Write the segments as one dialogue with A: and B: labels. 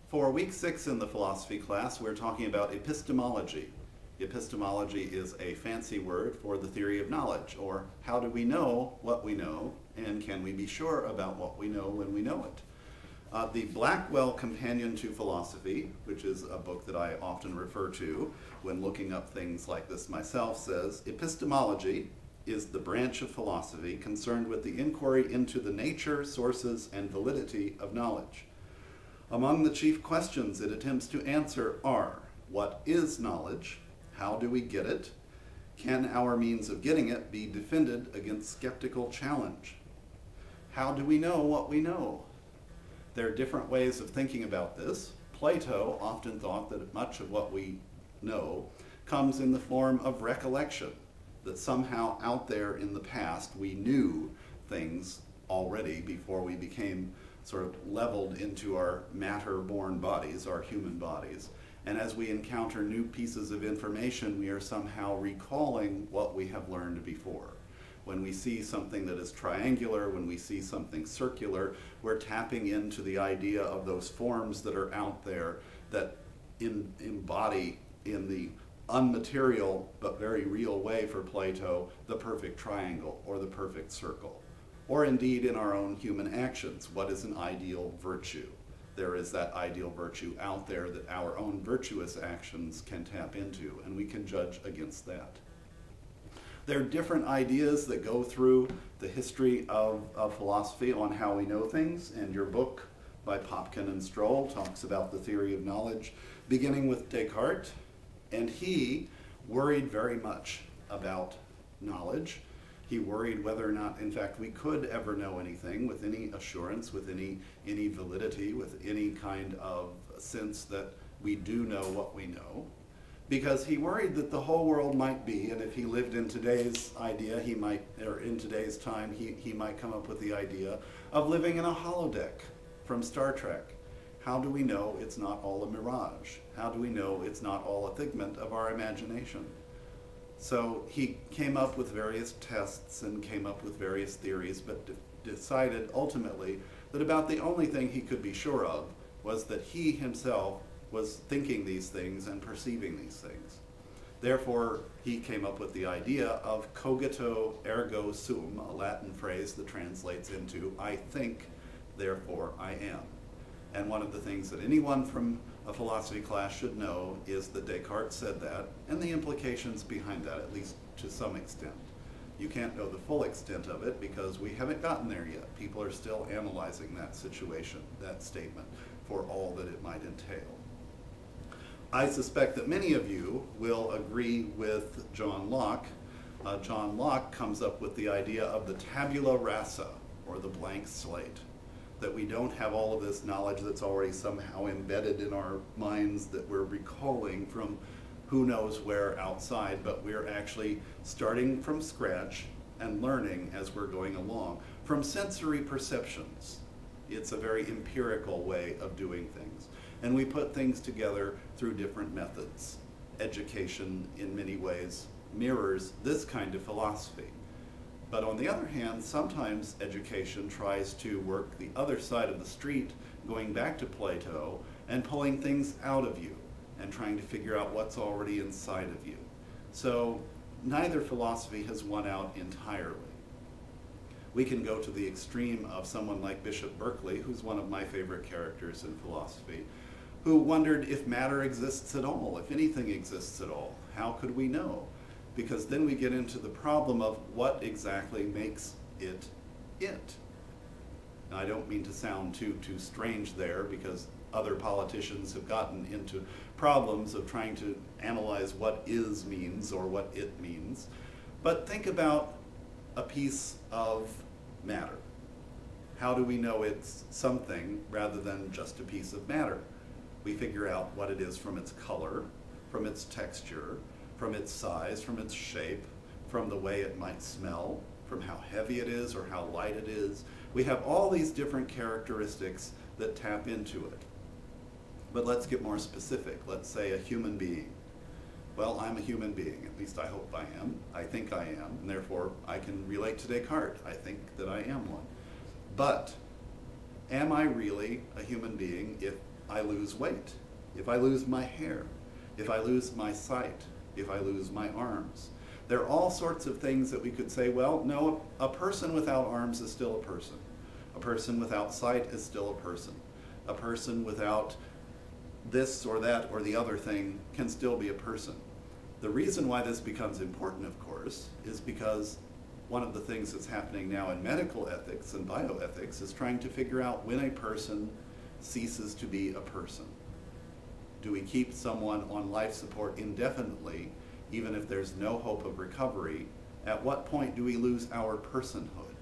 A: For week 6 in the philosophy class, we're talking about epistemology. Epistemology is a fancy word for the theory of knowledge, or how do we know what we know, and can we be sure about what we know when we know it? The Blackwell Companion to Philosophy, which is a book that I often refer to when looking up things like this myself, says, epistemology is the branch of philosophy concerned with the inquiry into the nature, sources, and validity of knowledge. Among the chief questions it attempts to answer are, what is knowledge? How do we get it? Can our means of getting it be defended against skeptical challenge? How do we know what we know? There are different ways of thinking about this. Plato often thought that much of what we know comes in the form of recollection, that somehow out there in the past we knew things already before we became sort of leveled into our matter-born bodies, our human bodies. And as we encounter new pieces of information, we are somehow recalling what we have learned before. When we see something that is triangular, when we see something circular, we're tapping into the idea of those forms that are out there that embody in the unmaterial but very real way for Plato the perfect triangle or the perfect circle. Or indeed in our own human actions, what is an ideal virtue? There is that ideal virtue out there that our own virtuous actions can tap into, and we can judge against that. There are different ideas that go through the history of philosophy on how we know things, and your book by Popkin and Stroll talks about the theory of knowledge, beginning with Descartes, and he worried very much about knowledge. He worried whether or not, in fact, we could ever know anything with any assurance, with any validity, with any kind of sense that we do know what we know. Because he worried that the whole world might be, and if he lived in today's idea, he might, or in today's time, he might come up with the idea of living in a holodeck from Star Trek. How do we know it's not all a mirage? How do we know it's not all a figment of our imagination? So he came up with various tests and came up with various theories, but decided ultimately that about the only thing he could be sure of was that he himself was thinking these things and perceiving these things. Therefore, he came up with the idea of cogito ergo sum, a Latin phrase that translates into I think, therefore I am. And one of the things that anyone from a philosophy class should know is that Descartes said that, and the implications behind that, at least to some extent. You can't know the full extent of it because we haven't gotten there yet. People are still analyzing that situation, that statement, for all that it might entail. I suspect that many of you will agree with John Locke. John Locke comes up with the idea of the tabula rasa, or the blank slate. That we don't have all of this knowledge that's already somehow embedded in our minds that we're recalling from who knows where outside, but we're actually starting from scratch and learning as we're going along. From sensory perceptions, it's a very empirical way of doing things. And we put things together through different methods. Education, in many ways, mirrors this kind of philosophy. But on the other hand, sometimes education tries to work the other side of the street, going back to Plato, and pulling things out of you, and trying to figure out what's already inside of you. So neither philosophy has won out entirely. We can go to the extreme of someone like Bishop Berkeley, who's one of my favorite characters in philosophy, who wondered if matter exists at all, if anything exists at all. How could we know? Because then we get into the problem of what exactly makes it it. Now, I don't mean to sound too strange there, because other politicians have gotten into problems of trying to analyze what is means or what it means. But think about a piece of matter. How do we know it's something rather than just a piece of matter? We figure out what it is from its color, from its texture, from its size, from its shape, from the way it might smell, from how heavy it is or how light it is. We have all these different characteristics that tap into it. But let's get more specific. Let's say a human being. Well, I'm a human being, at least I hope I am. I think I am, and therefore I can relate to Descartes. I think that I am one. But am I really a human being if I lose weight, if I lose my hair, if I lose my sight, if I lose my arms. There are all sorts of things that we could say, well, no, a person without arms is still a person. A person without sight is still a person. A person without this or that or the other thing can still be a person. The reason why this becomes important, of course, is because one of the things that's happening now in medical ethics and bioethics is trying to figure out when a person ceases to be a person. Do we keep someone on life support indefinitely, even if there's no hope of recovery? At what point do we lose our personhood?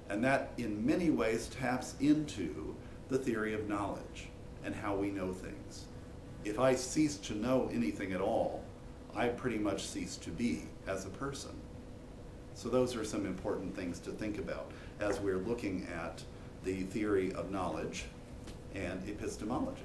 A: And that in many ways taps into the theory of knowledge and how we know things. If I cease to know anything at all, I pretty much cease to be as a person. So those are some important things to think about as we're looking at the theory of knowledge and epistemology.